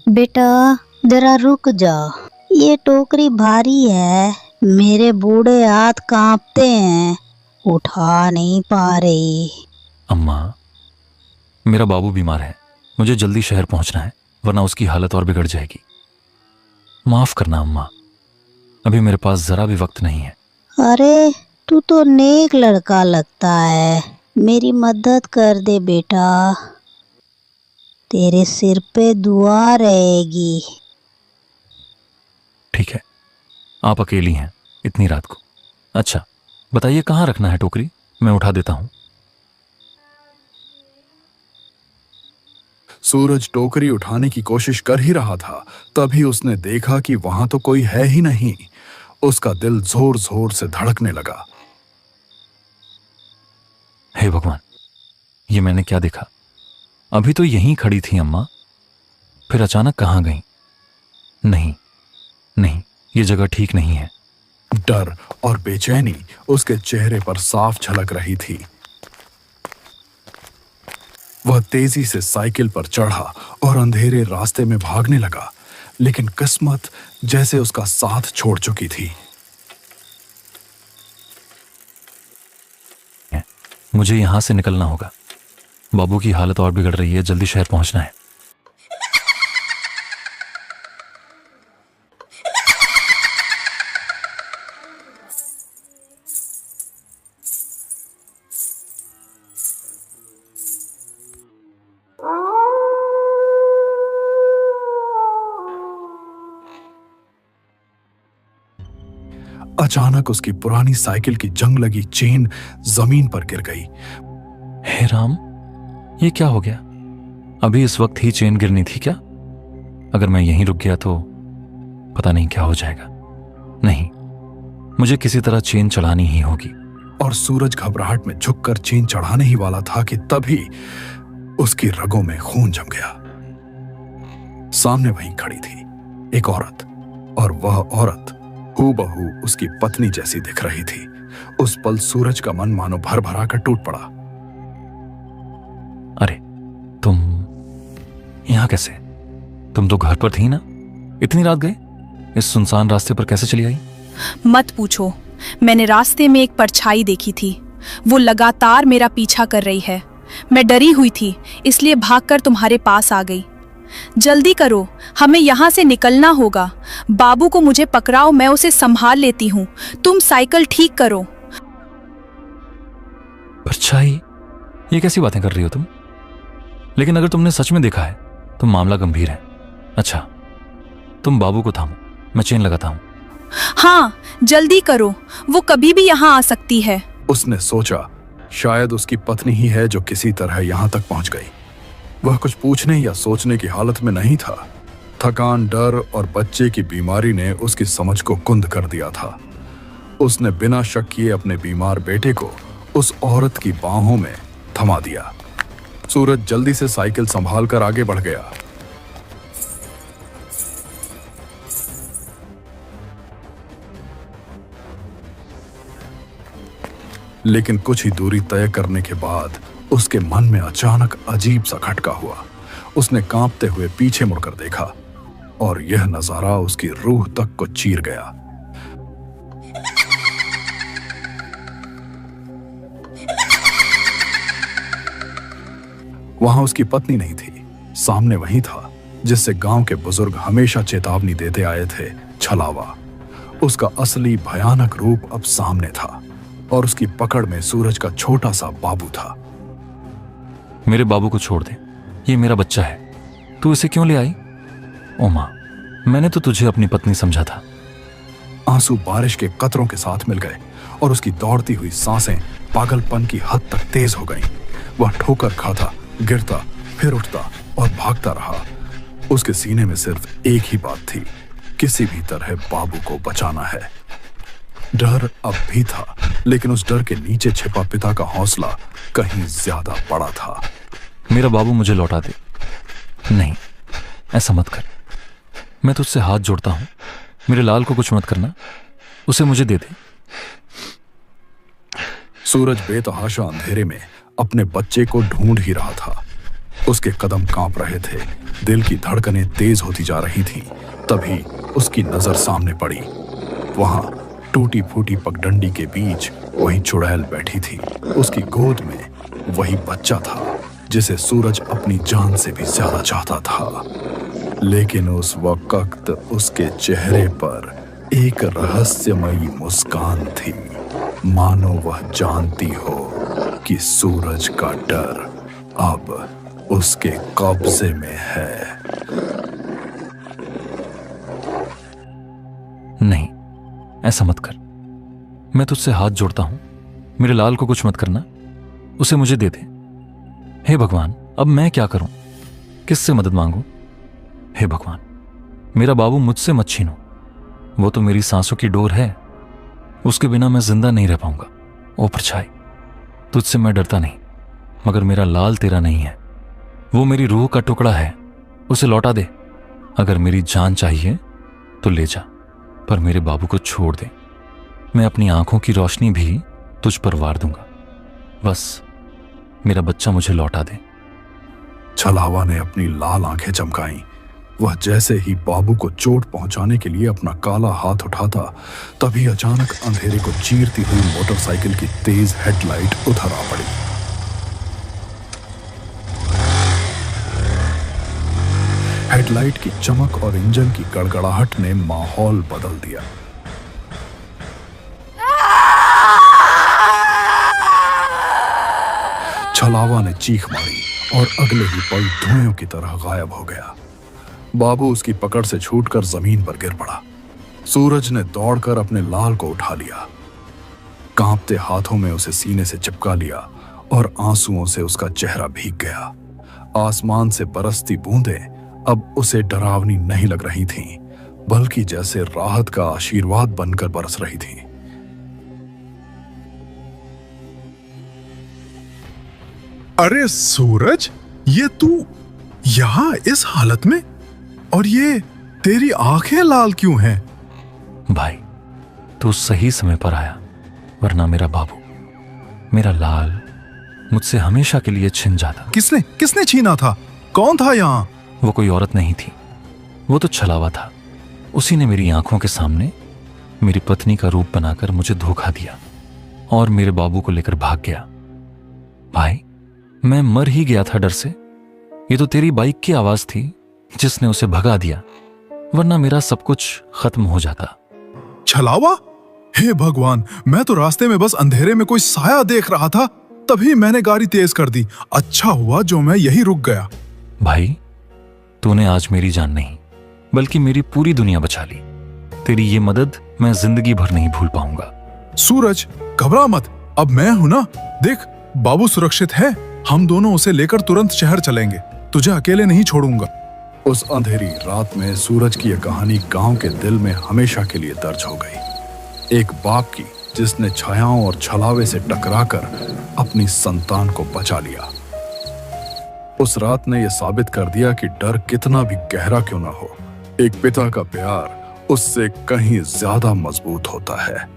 बेटा जरा रुक जा, ये टोकरी भारी है, मेरे बूढ़े हाथ कांपते हैं, उठा नहीं पा रही। अम्मा, मेरा बाबू बीमार है, मुझे जल्दी शहर पहुंचना है, वरना उसकी हालत और बिगड़ जाएगी। माफ करना अम्मा, अभी मेरे पास जरा भी वक्त नहीं है। अरे तू तो नेक लड़का लगता है, मेरी मदद कर दे बेटा, तेरे सिर पे दुआ रहेगी। ठीक है, आप अकेली हैं इतनी रात को। अच्छा बताइए कहाँ रखना है टोकरी, मैं उठा देता हूं। सूरज टोकरी उठाने की कोशिश कर ही रहा था, तभी उसने देखा कि वहां तो कोई है ही नहीं। उसका दिल जोर जोर से धड़कने लगा। हे भगवान, ये मैंने क्या देखा? अभी तो यहीं खड़ी थी अम्मा, फिर अचानक कहाँ गई? नहीं नहीं, ये जगह ठीक नहीं है। डर और बेचैनी उसके चेहरे पर साफ झलक रही थी। वह तेजी से साइकिल पर चढ़ा और अंधेरे रास्ते में भागने लगा, लेकिन किस्मत जैसे उसका साथ छोड़ चुकी थी। मुझे यहां से निकलना होगा, बाबू की हालत और बिगड़ रही है, जल्दी शहर पहुंचना है। अचानक उसकी पुरानी साइकिल की जंग लगी चेन जमीन पर गिर गई। हे राम, ये क्या हो गया? अभी इस वक्त ही चेन गिरनी थी क्या? अगर मैं यहीं रुक गया तो पता नहीं क्या हो जाएगा। नहीं, मुझे किसी तरह चेन चढ़ानी ही होगी। और सूरज घबराहट में झुककर चेन चढ़ाने ही वाला था कि तभी उसकी रगों में खून जम गया। सामने वहीं खड़ी थी एक औरत, और वह औरत हूबहू उसकी पत्नी जैसी दिख रही थी। उस पल सूरज का मन मानो भर भरा कर टूट पड़ा। अरे तुम यहां कैसे? तुम तो घर पर थी ना? इतनी रात गए? इस सुनसान रास्ते पर कैसे चली आई? मत पूछो, मैंने रास्ते में एक परछाई देखी थी, वो लगातार मेरा पीछा कर रही है। मैं डरी हुई थी, इसलिए भागकर तुम्हारे पास आ गई। जल्दी करो, हमें यहाँ से निकलना होगा। बाबू को मुझे पकड़ाओ, मैं उसे संभाल लेती हूँ। तुम साइकिल ठीक करो। परछाई? ये कैसी बातें कर रही हो तुम? लेकिन अगर तुमने सच में देखा है तो मामला गंभीर है। अच्छा, तुम बाबू को थामो, मैं चेन लगाता हूं। हाँ, जल्दी करो, वो कभी भी यहाँ आ सकती है। उसने सोचा शायद उसकी पत्नी ही है जो किसी तरह यहां तक पहुंच गई। वह कुछ पूछने या सोचने की हालत में नहीं था। थकान, डर और बच्चे की बीमारी ने उसकी समझ को कुंद कर दिया था। उसने बिना शक किए अपने बीमार बेटे को उस औरत की बाहों में थमा दिया। सूरज जल्दी से साइकिल संभाल कर आगे बढ़ गया। लेकिन कुछ ही दूरी तय करने के बाद उसके मन में अचानक अजीब सा खटका हुआ। उसने कांपते हुए पीछे मुड़कर देखा और यह नजारा उसकी रूह तक को चीर गया। वहां उसकी पत्नी नहीं थी, सामने वही था जिससे गांव के बुजुर्ग हमेशा चेतावनी देते आए थे, छलावा। उसका असली भयानक रूप अब सामने था और उसकी पकड़ में सूरज का छोटा सा बाबू था। मेरे बाबू को छोड़ दे, ये मेरा बच्चा है, तू इसे क्यों ले आई? ओ मां, मैंने तो तुझे अपनी पत्नी समझा था। आंसू बारिश के कतरों के साथ मिल गए और उसकी दौड़ती हुई सांसें पागलपन की हद तक तेज हो गईं। वह ठोकर खाता, गिरता, फिर उठता और भागता रहा। उसके सीने में सिर्फ एक ही बात थी, किसी भी तरह बाबू को बचाना है। डर अब भी था, लेकिन उस डर के नीचे छिपा पिता का हौसला कहीं ज्यादा बड़ा था। मेरा बाबू मुझे लौटा दे। नहीं, ऐसा मत कर, मैं तुझसे हाथ जोड़ता हूं, मेरे लाल को कुछ मत करना, उसे मुझे दे दे। सूरज बेतहाशा अंधेरे में अपने बच्चे को ढूंढ ही रहा था। उसके कदम कांप रहे थे, दिल की धड़कनें तेज होती जा रही थीं। तभी उसकी नजर सामने पड़ी। वहां टूटी फूटी पगडंडी के बीच वही चुड़ैल बैठी थी। उसकी गोद में वही बच्चा था जिसे सूरज अपनी जान से भी ज्यादा चाहता था। लेकिन उस वक्त उसके चेहरे पर एक रहस्यमयी मुस्कान थी, मानो वह जानती हो कि सूरज का डर अब उसके कब्जे में है। नहीं, ऐसा मत कर। मैं तुझसे हाथ जोड़ता हूं, मेरे लाल को कुछ मत करना, उसे मुझे दे दे। हे भगवान, अब मैं क्या करूं? किससे मदद मांगूं? हे भगवान, मेरा बाबू मुझसे मत छीनो। वो तो मेरी सांसों की डोर है, उसके बिना मैं जिंदा नहीं रह पाऊंगा। ओ परछाई, तुझसे मैं डरता नहीं, मगर मेरा लाल तेरा नहीं है। वो मेरी रूह का टुकड़ा है, उसे लौटा दे। अगर मेरी जान चाहिए तो ले जा, पर मेरे बाबू को छोड़ दे। मैं अपनी आंखों की रोशनी भी तुझ पर वार दूंगा। बस मेरा बच्चा मुझे लौटा दे। छलावा ने अपनी लाल आंखें चमकाईं। वह जैसे ही बाबू को चोट पहुंचाने के लिए अपना काला हाथ उठाता, तभी अचानक अंधेरे को चीरती हुई मोटरसाइकिल की तेज हेडलाइट उधर आ पड़ी। हेडलाइट की चमक और इंजन की गड़गड़ाहट ने माहौल बदल दिया। छलावा ने चीख मारी और अगले ही पल धुएं की तरह गायब हो गया। बाबू उसकी पकड़ से छूटकर जमीन पर गिर पड़ा। सूरज ने दौड़कर अपने लाल को उठा लिया, कांपते हाथों में उसे सीने से चिपका लिया और आंसुओं से उसका चेहरा भीग गया। आसमान से बरसती बूंदें अब उसे डरावनी नहीं लग रही थीं, बल्कि जैसे राहत का आशीर्वाद बनकर बरस रही थीं। अरे सूरज, ये तू यहां इस हालत में? और ये तेरी आंखें लाल क्यों हैं? भाई, तू सही समय पर आया, वरना मेरा बाबू, मेरा लाल मुझसे हमेशा के लिए छिन जाता। किसने छीना था? कौन था यहां? वो कोई औरत नहीं थी, वो तो छलावा था। उसी ने मेरी आंखों के सामने मेरी पत्नी का रूप बनाकर मुझे धोखा दिया और मेरे बाबू को लेकर भाग गया। भाई, मैं मर ही गया था डर से। ये तो तेरी बाइक की आवाज थी जिसने उसे भगा दिया, वरना मेरा सब कुछ खत्म हो जाता। छलावा? हे भगवान, मैं तो रास्ते में बस अंधेरे में कोई साया देख रहा था, तभी मैंने गाड़ी तेज कर दी। अच्छा हुआ जो मैं यही रुक गया। भाई, तूने आज मेरी जान नहीं बल्कि मेरी पूरी दुनिया बचा ली। तेरी ये मदद मैं जिंदगी भर नहीं भूल पाऊंगा। सूरज, घबरा मत, अब मैं हूं ना। देख, बाबू सुरक्षित है। हम दोनों उसे लेकर तुरंत शहर चलेंगे। तुझे अकेले नहीं छोड़ूंगा। उस अंधेरी रात में सूरज की यह कहानी गांव के दिल में हमेशा के लिए दर्ज हो गई। एक बाप की जिसने छायाओं और छलावे से टकराकर अपनी संतान को बचा लिया। उस रात ने यह साबित कर दिया कि डर कितना भी गहरा क्यों ना हो, एक पिता का प्यार उससे कहीं ज्यादा मजबूत होता है।